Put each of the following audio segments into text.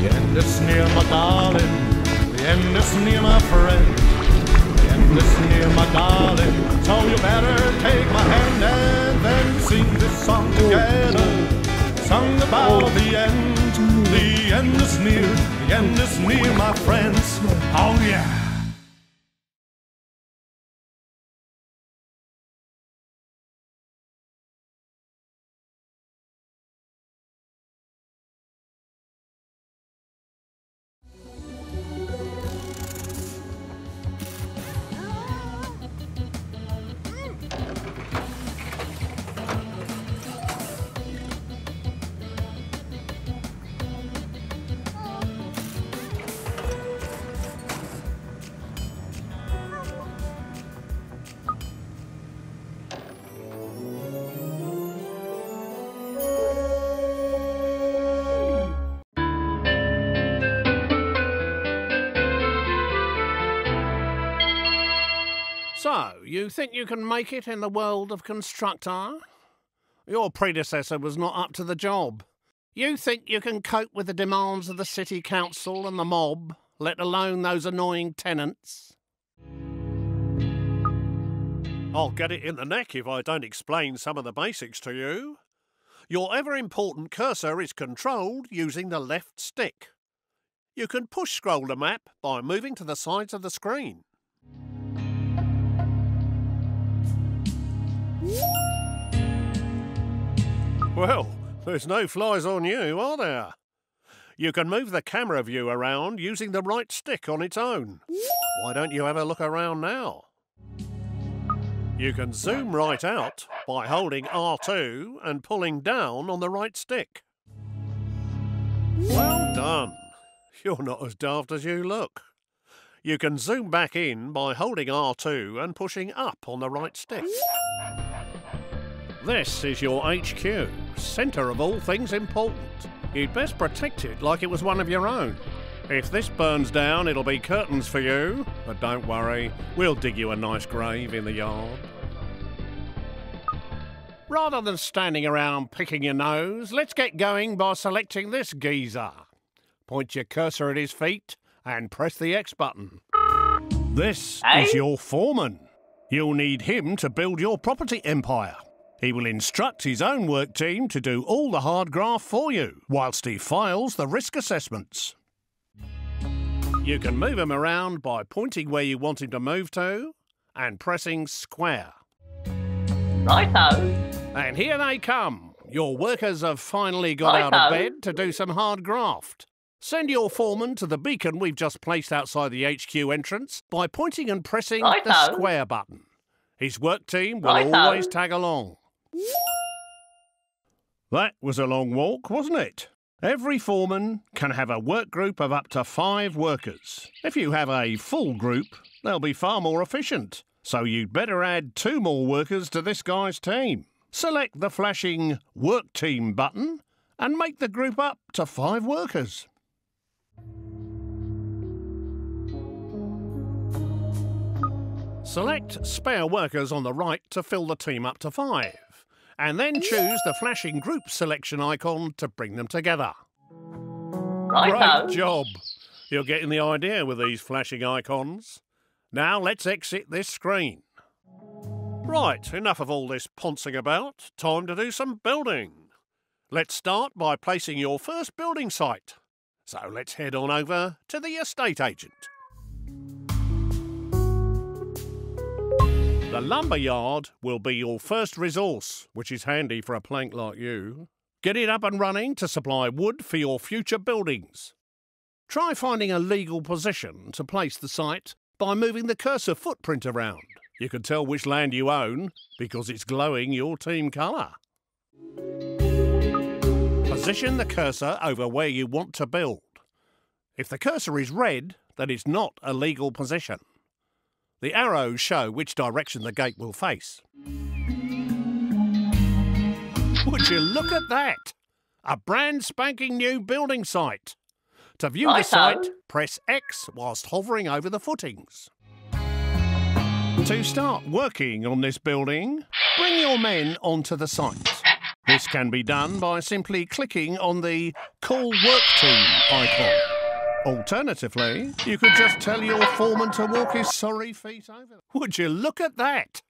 The end is near, my darling. The end is near, my friend. The end is near, my darling. So you better take my hand and then sing this song together. Song about the end. The end is near. The end is near, my friends. Oh yeah. So, you think you can make it in the world of Constructor? Your predecessor was not up to the job. You think you can cope with the demands of the city council and the mob, let alone those annoying tenants? I'll get it in the neck if I don't explain some of the basics to you. Your ever-important cursor is controlled using the left stick. You can push-scroll the map by moving to the sides of the screen. Well, there's no flies on you, are there? You can move the camera view around using the right stick on its own. Why don't you have a look around now? You can zoom right out by holding R2 and pulling down on the right stick. Well done. You're not as daft as you look. You can zoom back in by holding R2 and pushing up on the right stick. This is your HQ, centre of all things important. You'd best protect it like it was one of your own. If this burns down, it'll be curtains for you, but don't worry, we'll dig you a nice grave in the yard. Rather than standing around picking your nose, let's get going by selecting this geezer. Point your cursor at his feet and press the X button. This is your foreman. You'll need him to build your property empire. He will instruct his own work team to do all the hard graft for you, whilst he files the risk assessments. You can move him around by pointing where you want him to move to and pressing square. Righto. And here they come. Your workers have finally got out of bed to do some hard graft. Send your foreman to the beacon we've just placed outside the HQ entrance by pointing and pressing the square button. His work team will always tag along. That was a long walk, wasn't it? Every foreman can have a work group of up to 5 workers. If you have a full group, they'll be far more efficient. So you'd better add 2 more workers to this guy's team. Select the flashing Work Team button and make the group up to 5 workers. Select spare workers on the right to fill the team up to 5. And then choose the flashing group selection icon to bring them together. Great job! You're getting the idea with these flashing icons. Now let's exit this screen. Right, enough of all this poncing about. Time to do some building. Let's start by placing your first building site. So let's head on over to the estate agent. The lumber yard will be your first resource, which is handy for a plank like you. Get it up and running to supply wood for your future buildings. Try finding a legal position to place the site by moving the cursor footprint around. You can tell which land you own because it's glowing your team colour. Position the cursor over where you want to build. If the cursor is red, then it's not a legal position. The arrows show which direction the gate will face. Would you look at that? A brand spanking new building site. To view the site, press X whilst hovering over the footings. To start working on this building, bring your men onto the site. This can be done by simply clicking on the Call Work Team icon. Alternatively, you could just tell your foreman to walk his sorry feet over. Would you look at that?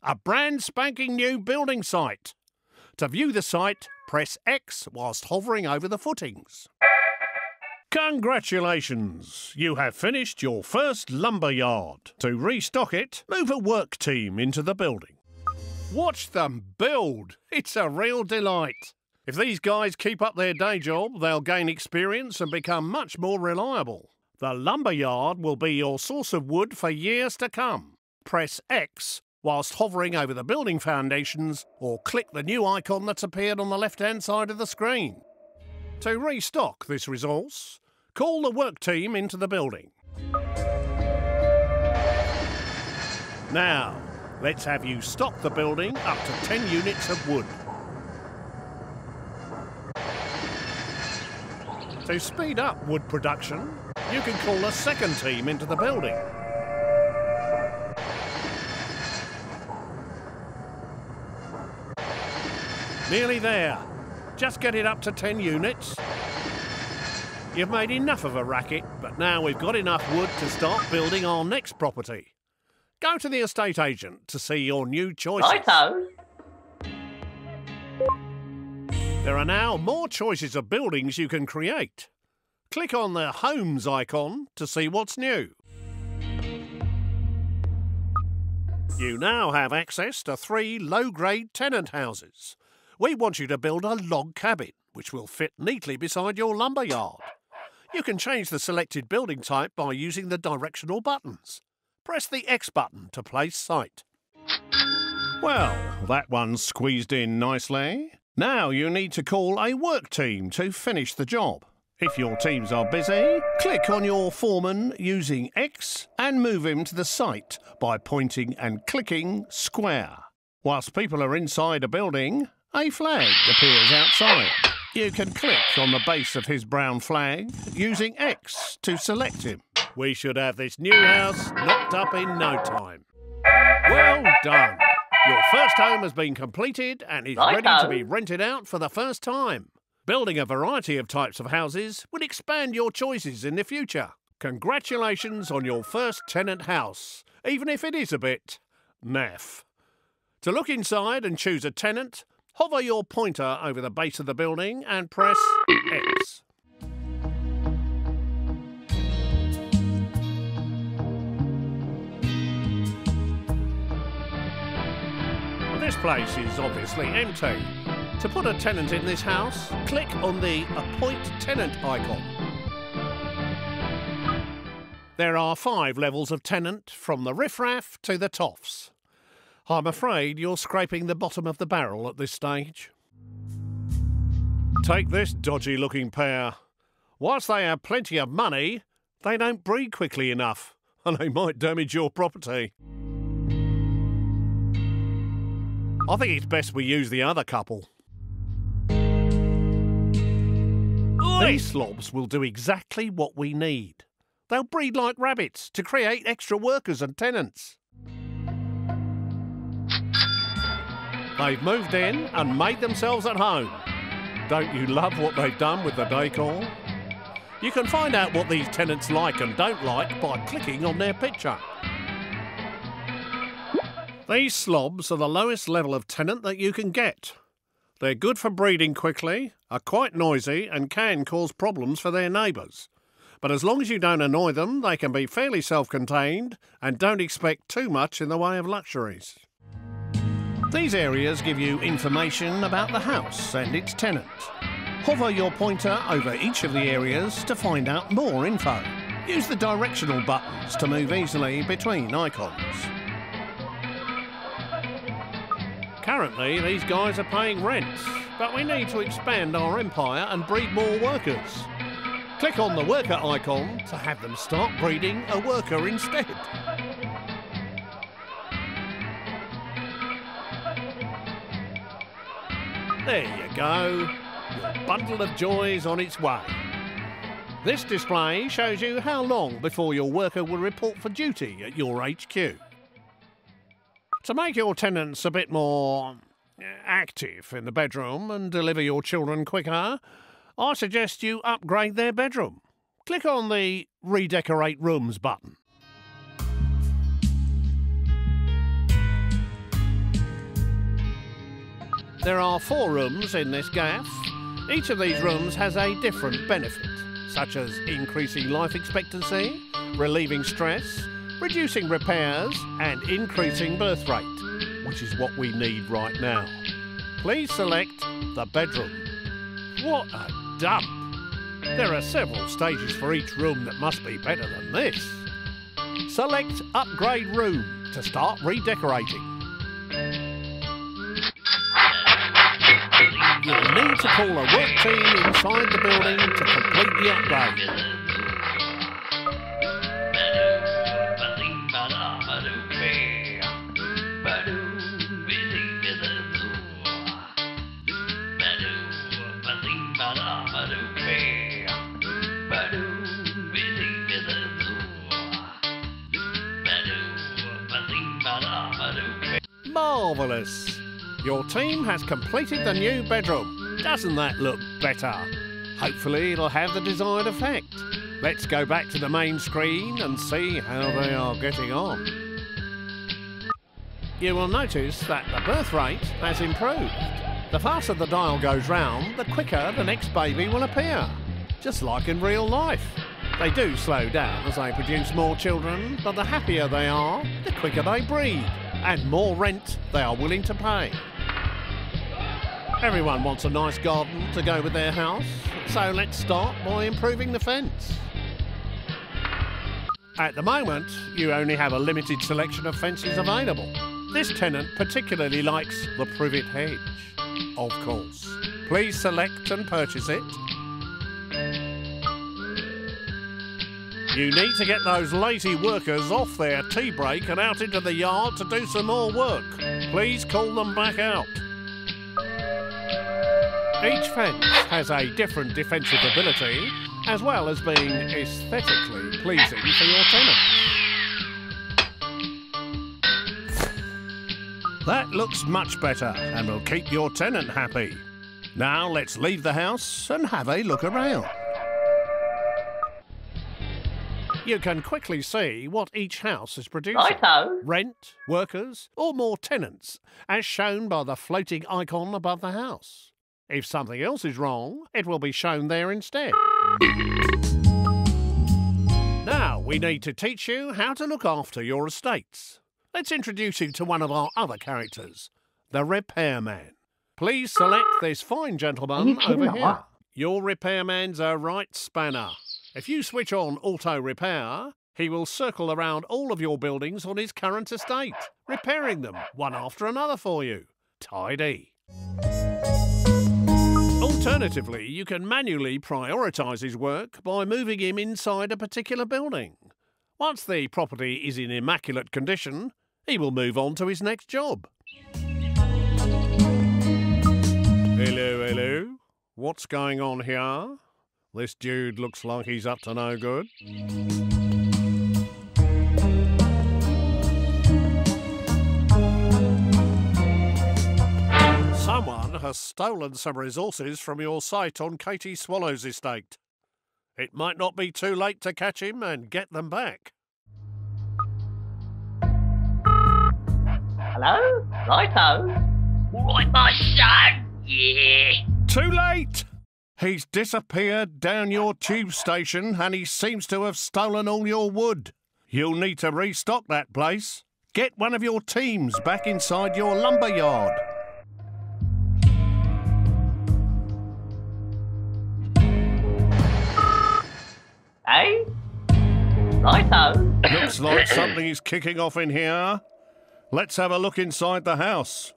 A brand spanking new building site. To view the site, press X whilst hovering over the footings. Congratulations! You have finished your first lumber yard. To restock it, move a work team into the building. Watch them build. It's a real delight. If these guys keep up their day job, they'll gain experience and become much more reliable. The lumber yard will be your source of wood for years to come. Press X whilst hovering over the building foundations, or click the new icon that's appeared on the left-hand side of the screen. To restock this resource, call the work team into the building. Now, let's have you stock the building up to 10 units of wood. To speed up wood production, you can call a second team into the building. Nearly there. Just get it up to 10 units. You've made enough of a racket, but now we've got enough wood to start building our next property. Go to the estate agent to see your new choices. Righto. There are now more choices of buildings you can create. Click on the Homes icon to see what's new. You now have access to 3 low-grade tenant houses. We want you to build a log cabin, which will fit neatly beside your lumber yard. You can change the selected building type by using the directional buttons. Press the X button to place site. Well, that one's squeezed in nicely. Now you need to call a work team to finish the job. If your teams are busy, click on your foreman using X and move him to the site by pointing and clicking square. Whilst people are inside a building, a flag appears outside. You can click on the base of his brown flag using X to select him. We should have this new house knocked up in no time. Well done! Your first home has been completed and is ready to be rented out for the first time. Building a variety of types of houses would expand your choices in the future. Congratulations on your first tenant house, even if it is a bit naff. To look inside and choose a tenant, hover your pointer over the base of the building and press X. This place is obviously empty. To put a tenant in this house, click on the Appoint Tenant icon. There are 5 levels of tenant, from the riffraff to the toffs. I'm afraid you're scraping the bottom of the barrel at this stage. Take this dodgy-looking pair. Whilst they have plenty of money, they don't breed quickly enough, and they might damage your property. I think it's best we use the other couple. These slobs will do exactly what we need. They'll breed like rabbits to create extra workers and tenants. They've moved in and made themselves at home. Don't you love what they've done with the decor? You can find out what these tenants like and don't like by clicking on their picture. These slobs are the lowest level of tenant that you can get. They're good for breeding quickly, are quite noisy and can cause problems for their neighbours. But as long as you don't annoy them, they can be fairly self-contained and don't expect too much in the way of luxuries. These areas give you information about the house and its tenant. Hover your pointer over each of the areas to find out more info. Use the directional buttons to move easily between icons. Currently, these guys are paying rent, but we need to expand our empire and breed more workers. Click on the worker icon to have them start breeding a worker instead. There you go. Your bundle of joy is on its way. This display shows you how long before your worker will report for duty at your HQ. To make your tenants a bit more active in the bedroom and deliver your children quicker, I suggest you upgrade their bedroom. Click on the Redecorate Rooms button. There are 4 rooms in this gaff. Each of these rooms has a different benefit, such as increasing life expectancy, relieving stress, reducing repairs and increasing birth rate, which is what we need right now. Please select the bedroom. What a dump! There are several stages for each room that must be better than this. Select Upgrade Room to start redecorating. You'll need to call a work team inside the building to complete the upgrade. Marvellous! Your team has completed the new bedroom. Doesn't that look better? Hopefully it'll have the desired effect. Let's go back to the main screen and see how they are getting on. You will notice that the birth rate has improved. The faster the dial goes round, the quicker the next baby will appear. Just like in real life. They do slow down as they produce more children, but the happier they are, the quicker they breed, and more rent they are willing to pay. Everyone wants a nice garden to go with their house, so let's start by improving the fence. At the moment, you only have a limited selection of fences available. This tenant particularly likes the privet hedge, of course. Please select and purchase it. You need to get those lazy workers off their tea break and out into the yard to do some more work. Please call them back out. Each fence has a different defensive ability, as well as being aesthetically pleasing for your tenants. That looks much better and will keep your tenant happy. Now let's leave the house and have a look around. You can quickly see what each house is producing. Righto. Rent, workers, or more tenants, as shown by the floating icon above the house. If something else is wrong, it will be shown there instead. Now we need to teach you how to look after your estates. Let's introduce you to one of our other characters, the repairman. Please select this fine gentleman over here. Your repairman's a right spanner. If you switch on auto repair, he will circle around all of your buildings on his current estate, repairing them one after another for you. Tidy. Alternatively, you can manually prioritise his work by moving him inside a particular building. Once the property is in immaculate condition, he will move on to his next job. Hello, hello. What's going on here? This dude looks like he's up to no good. Someone has stolen some resources from your site on Katie Swallow's estate. It might not be too late to catch him and get them back. Hello? Righto. Right, my son. Yeah. Too late! He's disappeared down your tube station and he seems to have stolen all your wood. You'll need to restock that place. Get one of your teams back inside your lumber yard. Hey? Righto. Looks like something is kicking off in here. Let's have a look inside the house.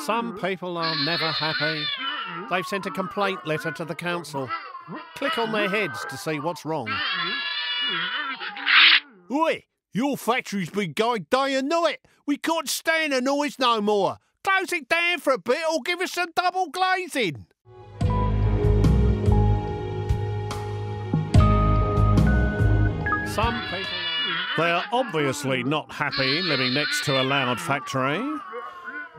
Some people are never happy. They've sent a complaint letter to the council. Click on their heads to see what's wrong. Oi! Your factory's been going day and night. We can't stand the noise no more. Close it down for a bit or give us some double glazing. Some people... They're obviously not happy living next to a loud factory.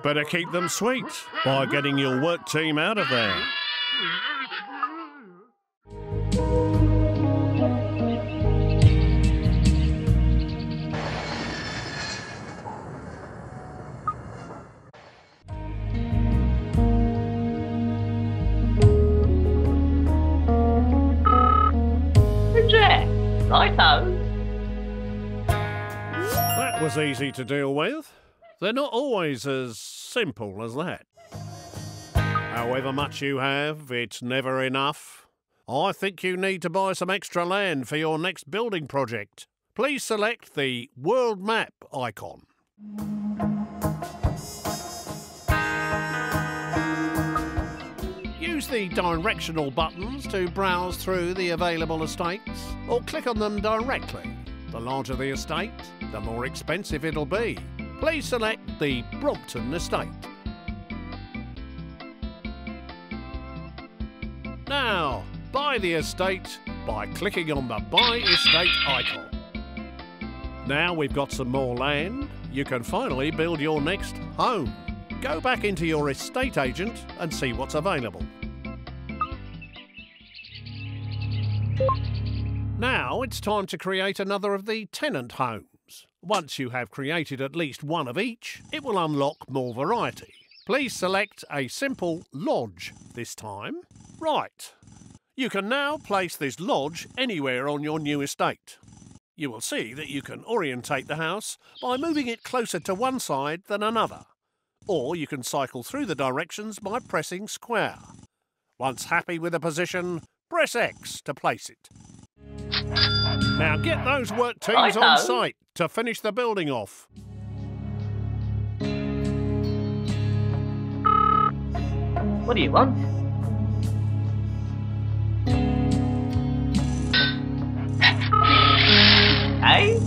Better keep them sweet by getting your work team out of there. Righto. That was easy to deal with. They're not always as simple as that. However much you have, it's never enough. I think you need to buy some extra land for your next building project. Please select the world map icon. Use the directional buttons to browse through the available estates, or click on them directly. The larger the estate, the more expensive it'll be. Please select the Brompton estate. Now, buy the estate by clicking on the Buy Estate icon. Now we've got some more land, you can finally build your next home. Go back into your estate agent and see what's available. Now it's time to create another of the tenant homes. Once you have created at least one of each, it will unlock more variety. Please select a simple lodge this time. Right. You can now place this lodge anywhere on your new estate. You will see that you can orientate the house by moving it closer to one side than another. Or you can cycle through the directions by pressing square. Once happy with the position, press X to place it. Now get those work teams on site to finish the building off. What do you want? Hey?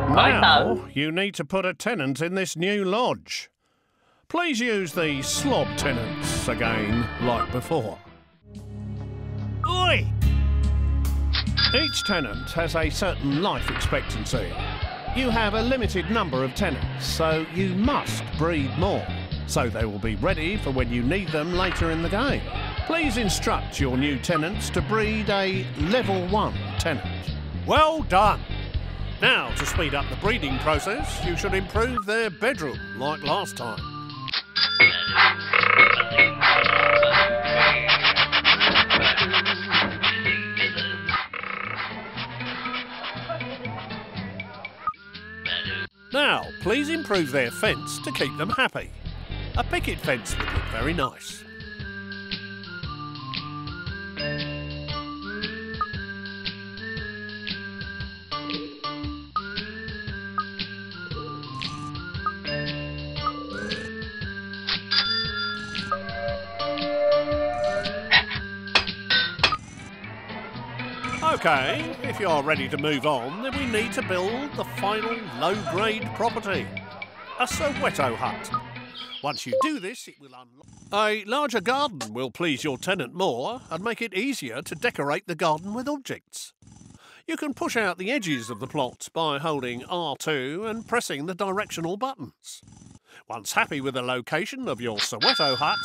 Now you need to put a tenant in this new lodge. Please use the slob tenants again, like before. Oi! Each tenant has a certain life expectancy. You have a limited number of tenants, so you must breed more, so they will be ready for when you need them later in the game. Please instruct your new tenants to breed a level 1 tenant. Well done! Now, to speed up the breeding process, you should improve their bedroom, like last time. Now, please improve their fence to keep them happy. A picket fence would look very nice. Okay, if you are ready to move on, then we need to build the final low-grade property, a Soweto hut. Once you do this, it will unlock... A larger garden will please your tenant more and make it easier to decorate the garden with objects. You can push out the edges of the plot by holding R2 and pressing the directional buttons. Once happy with the location of your Soweto hut,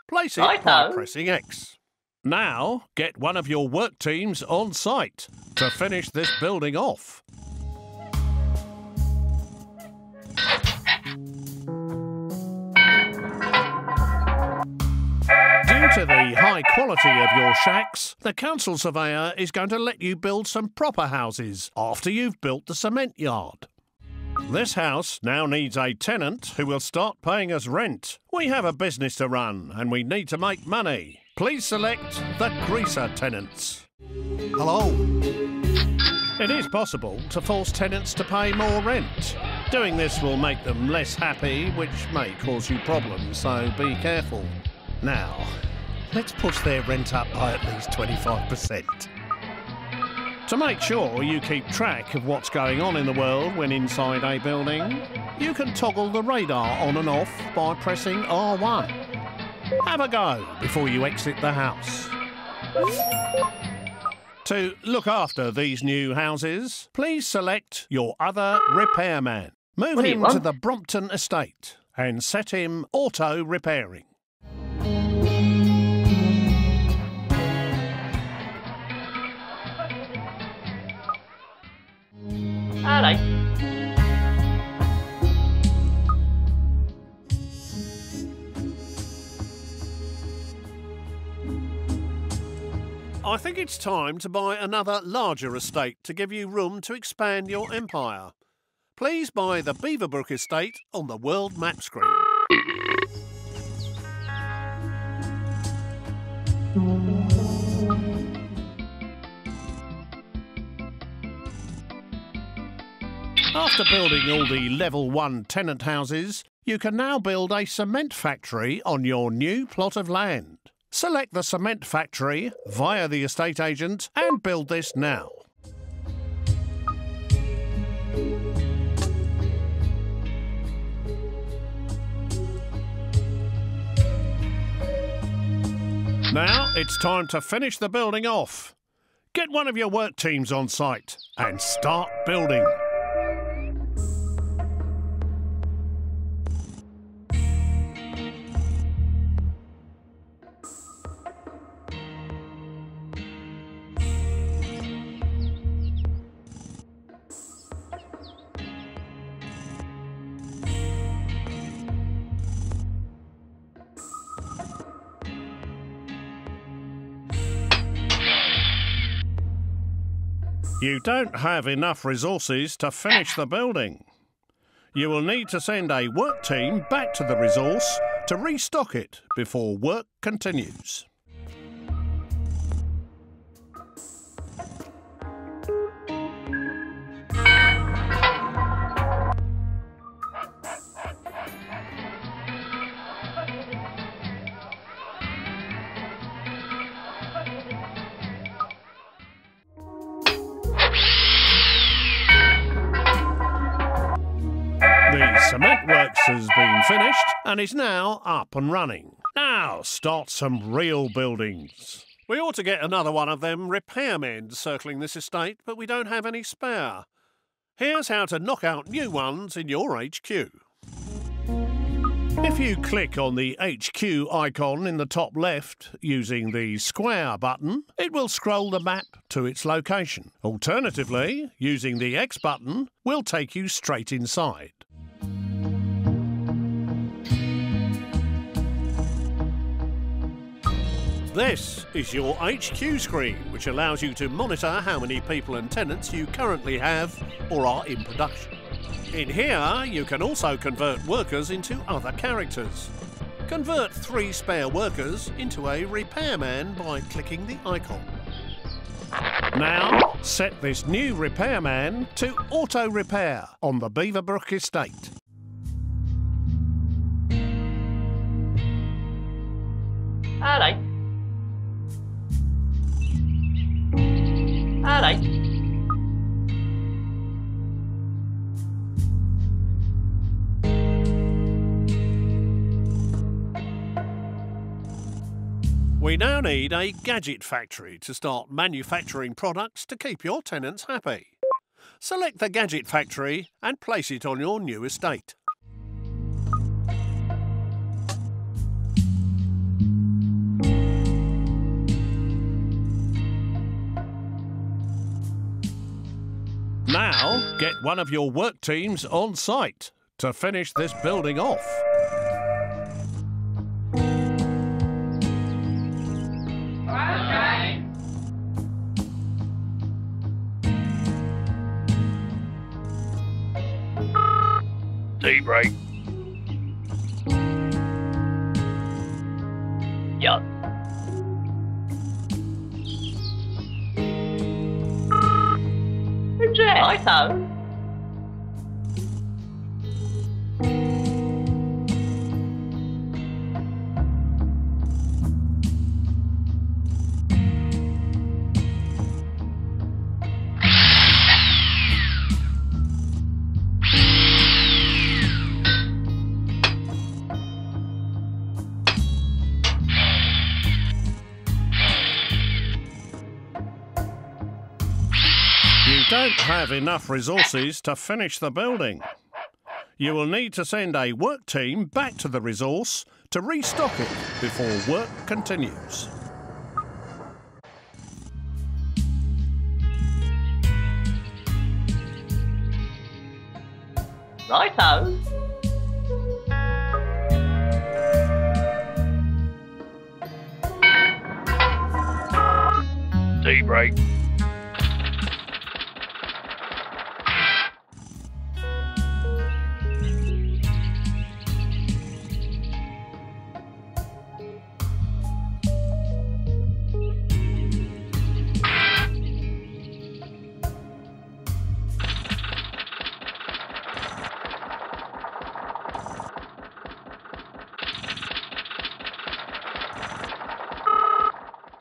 place it by pressing X. Now, get one of your work teams on site to finish this building off. Due to the high quality of your shacks, the council surveyor is going to let you build some proper houses after you've built the cement yard. This house now needs a tenant who will start paying us rent. We have a business to run and we need to make money. Please select the greaser tenants. Hello. It is possible to force tenants to pay more rent. Doing this will make them less happy, which may cause you problems, so be careful. Now, let's push their rent up by at least 25%. To make sure you keep track of what's going on in the world when inside a building, you can toggle the radar on and off by pressing R1. Have a go before you exit the house. To look after these new houses, please select your other repairman. Move him to the Brompton estate and set him auto-repairing. Hello. I think it's time to buy another larger estate to give you room to expand your empire. Please buy the Beaverbrook estate on the world map screen. After building all the level 1 tenant houses, you can now build a cement factory on your new plot of land. Select the cement factory via the estate agent and build this now. Now it's time to finish the building off. Get one of your work teams on site and start building. You don't have enough resources to finish the building. You will need to send a work team back to the resource to restock it before work continues. The cement works has been finished and is now up and running. Now start some real buildings. We ought to get another one of them repairmen circling this estate, but we don't have any spare. Here's how to knock out new ones in your HQ. If you click on the HQ icon in the top left using the square button, it will scroll the map to its location. Alternatively, using the X button will take you straight inside. This is your HQ screen, which allows you to monitor how many people and tenants you currently have or are in production. In here, you can also convert workers into other characters. Convert 3 spare workers into a repairman by clicking the icon. Now, set this new repairman to auto-repair on the Beaverbrook estate. Hello. Hello. We now need a gadget factory to start manufacturing products to keep your tenants happy. Select the gadget factory and place it on your new estate. Now, get one of your work teams on site to finish this building off. Okay. Tea break. Yup. Who's that? Righto. don't have enough resources to finish the building. You will need to send a work team back to the resource to restock it before work continues. Righto. Tea break.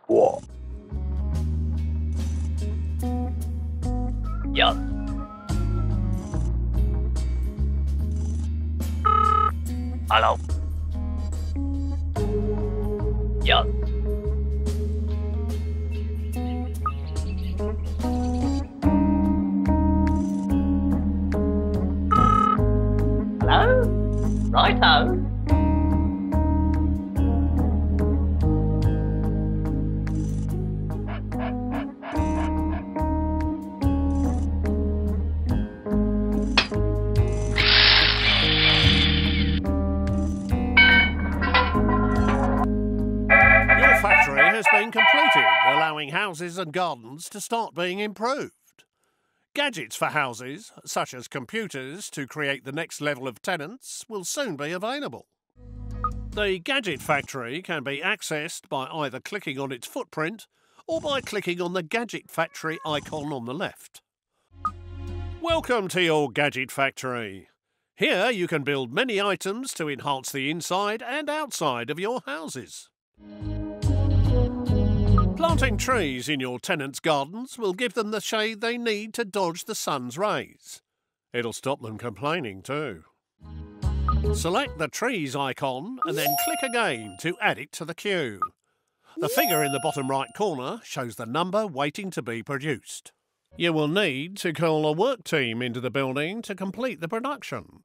What? Yup. Hello. Yup. Hello? Righto. Your factory has been completed, allowing houses and gardens to start being improved. Gadgets for houses, such as computers to create the next level of tenants, will soon be available. The Gadget Factory can be accessed by either clicking on its footprint or by clicking on the Gadget Factory icon on the left. Welcome to your Gadget Factory. Here you can build many items to enhance the inside and outside of your houses. Planting trees in your tenants' gardens will give them the shade they need to dodge the sun's rays. It'll stop them complaining too. Select the trees icon and then click again to add it to the queue. The figure in the bottom right corner shows the number waiting to be produced. You will need to call a work team into the building to complete the production.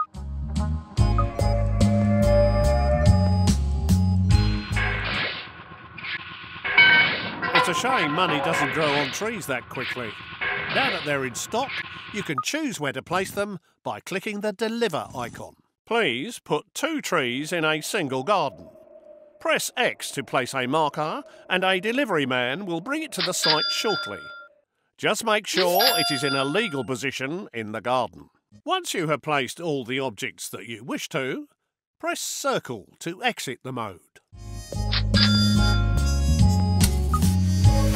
It's a shame money doesn't grow on trees that quickly. Now that they're in stock, you can choose where to place them by clicking the Deliver icon. Please put 2 trees in a single garden. Press X to place a marker and a delivery man will bring it to the site shortly. Just make sure it is in a legal position in the garden. Once you have placed all the objects that you wish to, press Circle to exit the mode.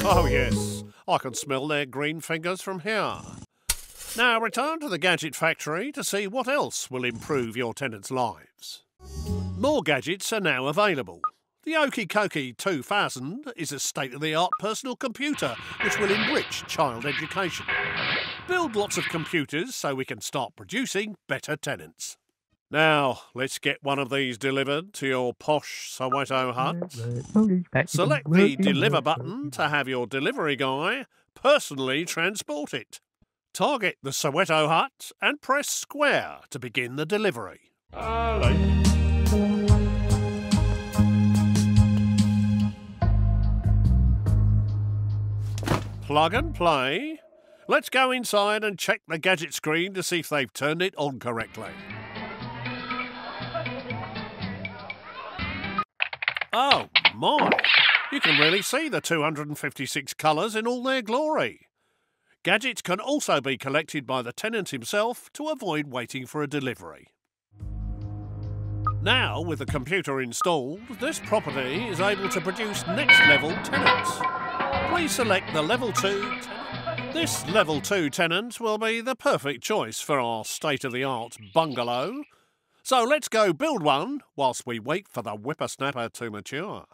Oh yes, I can smell their green fingers from here. Now return to the Gadget Factory to see what else will improve your tenants' lives. More gadgets are now available. The Okie Kokie 2000 is a state-of-the-art personal computer which will enrich child education. Build lots of computers so we can start producing better tenants. Now, let's get one of these delivered to your posh Soweto hut. Select the Deliver button to have your delivery guy personally transport it. Target the Soweto hut and press Square to begin the delivery. Plug and play. Let's go inside and check the gadget screen to see if they've turned it on correctly. Oh, my! You can really see the 256 colours in all their glory. Gadgets can also be collected by the tenant himself to avoid waiting for a delivery. Now, with the computer installed, this property is able to produce next-level tenants. Please select the Level 2 tenant. This Level 2 tenant will be the perfect choice for our state-of-the-art bungalow. So let's go build one whilst we wait for the whippersnapper to mature.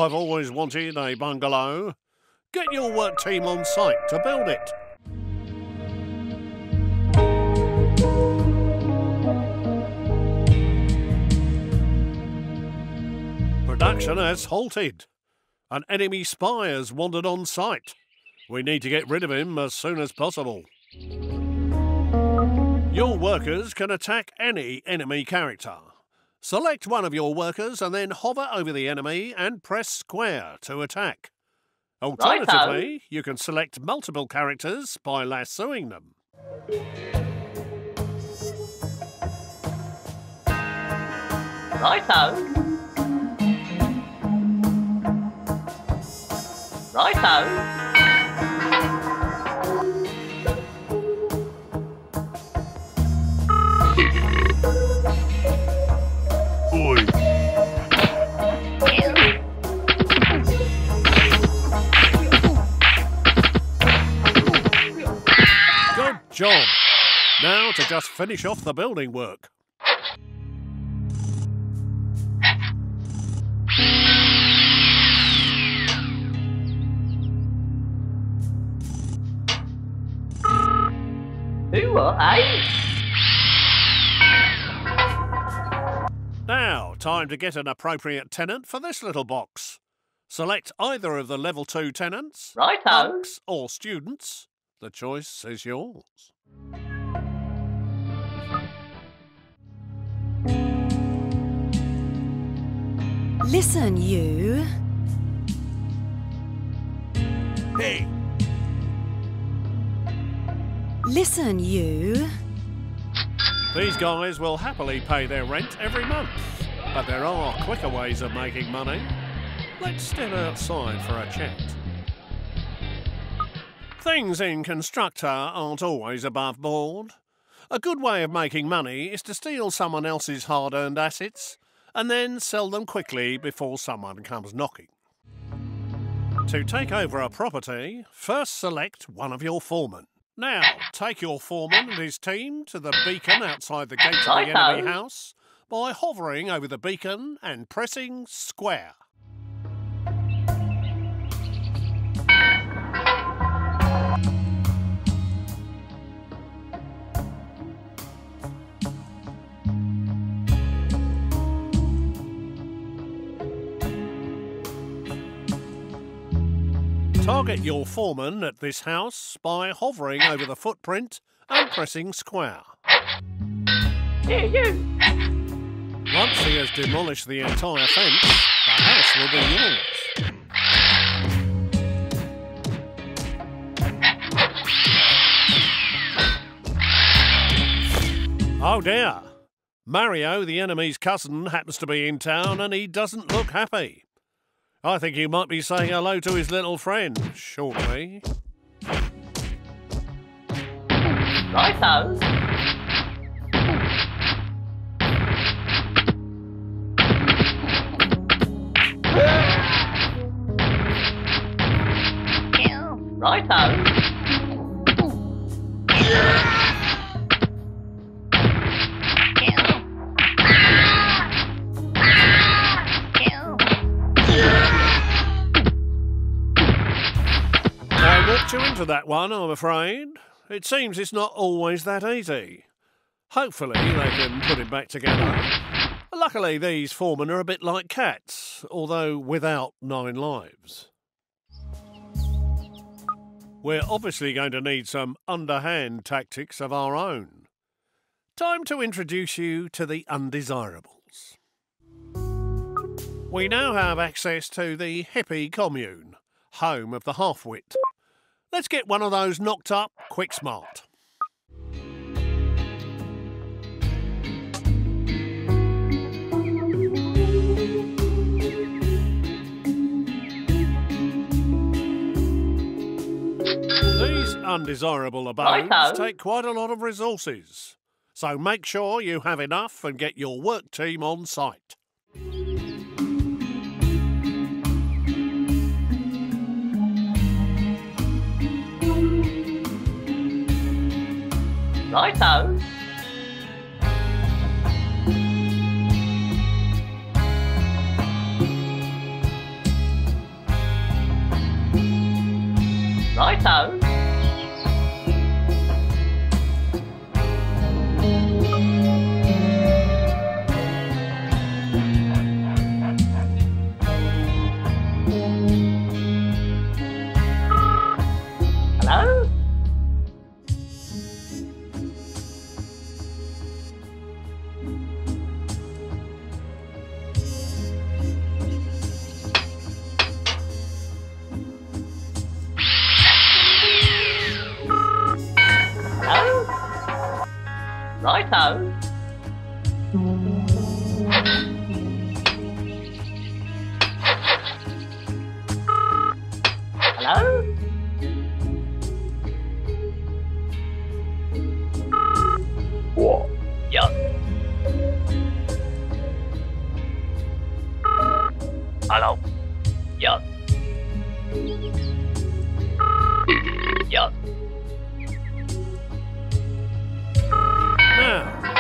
I've always wanted a bungalow. Get your work team on site to build it. Production has halted. An enemy spy has wandered on site. We need to get rid of him as soon as possible. Your workers can attack any enemy character. Select one of your workers and then hover over the enemy and press square to attack. Alternatively, you can select multiple characters by lassoing them. Righto. Righto. Oi. Good job. Now to just finish off the building work. Who are I? Now, time to get an appropriate tenant for this little box. Select either of the level 2 tenants, Righto. monks or students. The choice is yours. Listen, you. Hey, Listen, you. these guys will happily pay their rent every month, but there are quicker ways of making money. Let's step outside for a chat. Things in Constructor aren't always above board. A good way of making money is to steal someone else's hard-earned assets and then sell them quickly before someone comes knocking. To take over a property, first select one of your foremen. Now, take your foreman and his team to the beacon outside the gates of the enemy house by hovering over the beacon and pressing square. Target your foreman at this house by hovering over the footprint and pressing square. Here, you. Once he has demolished the entire fence, the house will be yours. Oh dear. Mario, the enemy's cousin, happens to be in town and he doesn't look happy. I think he might be saying hello to his little friend shortly. Righto. Righto. I walked you into that one, I'm afraid. It seems it's not always that easy. Hopefully they can put it back together. Luckily, these foremen are a bit like cats, although without 9 lives. We're obviously going to need some underhand tactics of our own. Time to introduce you to the undesirables. We now have access to the hippie commune, home of the half-wit. Let's get one of those knocked up quick smart. These undesirable abodes take quite a lot of resources, so make sure you have enough and get your work team on site. Righto. Righto. Hello? What? Yup. Hello? Yup. Yup.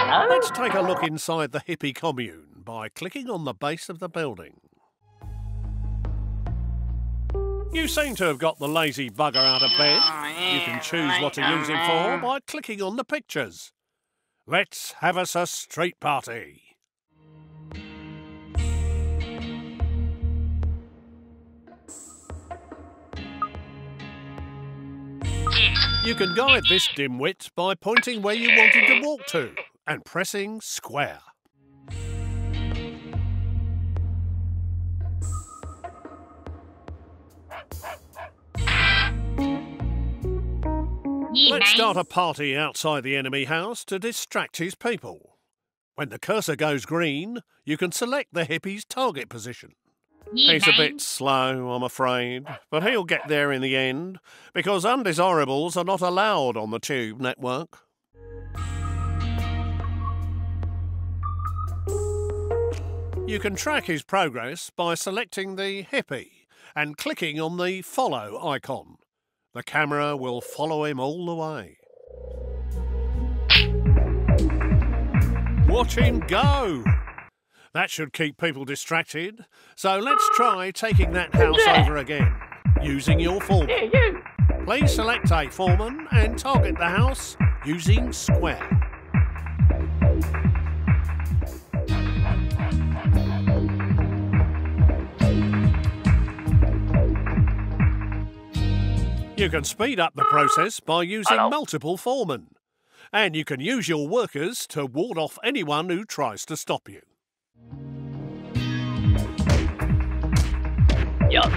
Now, let's take a look inside the hippie commune by clicking on the base of the building. You seem to have got the lazy bugger out of bed. You can choose what to use him for by clicking on the pictures. Let's have us a street party. You can guide this dimwit by pointing where you want him to walk to and pressing square. Let's start a party outside the enemy house to distract his people. When the cursor goes green, you can select the hippie's target position. He's a bit slow, I'm afraid, but he'll get there in the end, because undesirables are not allowed on the Tube network. You can track his progress by selecting the hippie and clicking on the follow icon. The camera will follow him all the way. Watch him go! That should keep people distracted. So let's try taking that house over again, using your foreman. Please select a foreman and target the house using square. You can speed up the process by using multiple foremen. And you can use your workers to ward off anyone who tries to stop you. Yup.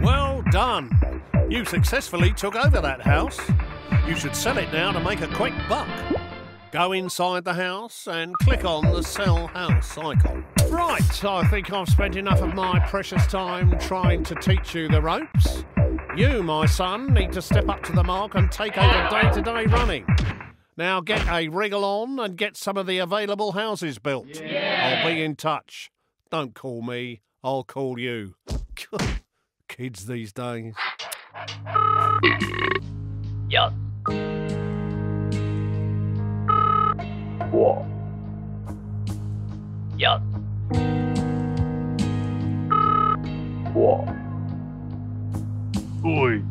Well done. You successfully took over that house. You should sell it now to make a quick buck. Go inside the house and click on the Sell House icon. Right, I think I've spent enough of my precious time trying to teach you the ropes. You, my son, need to step up to the mark and take over day-to-day running. Now get a wriggle on and get some of the available houses built. I'll be in touch. Don't call me, I'll call you. Kids these days. Yup. What? Yup. What? Oi.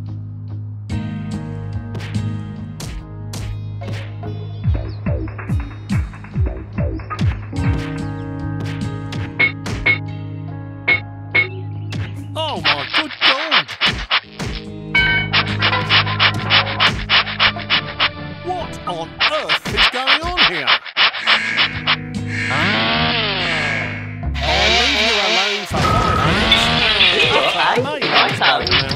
Oh my good God! What on earth is going on here? I'll leave you alone for 5 minutes.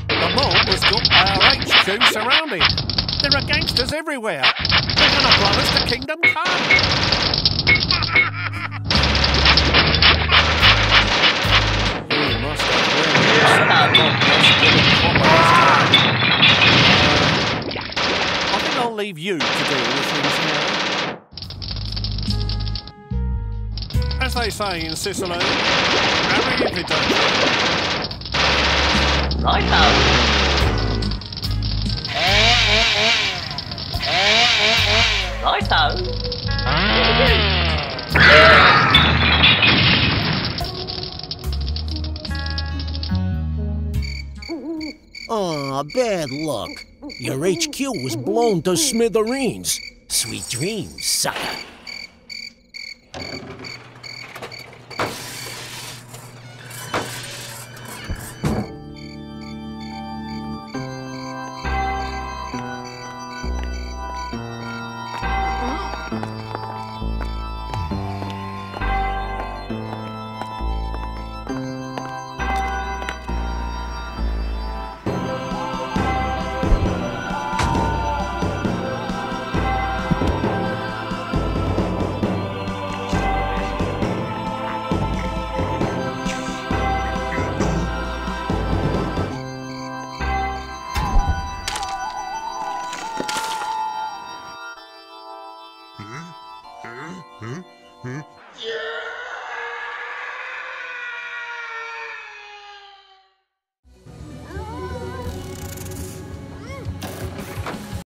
The mob has got our HQ surrounded. There are gangsters everywhere. They're going to blow us to Kingdom Come. You must have I think I'll leave you to deal with things now. As they say in Sicily, marry if you don't. Righto. Righto. Aw, bad luck. Your HQ was blown to smithereens. Sweet dreams, sucker. Yeah!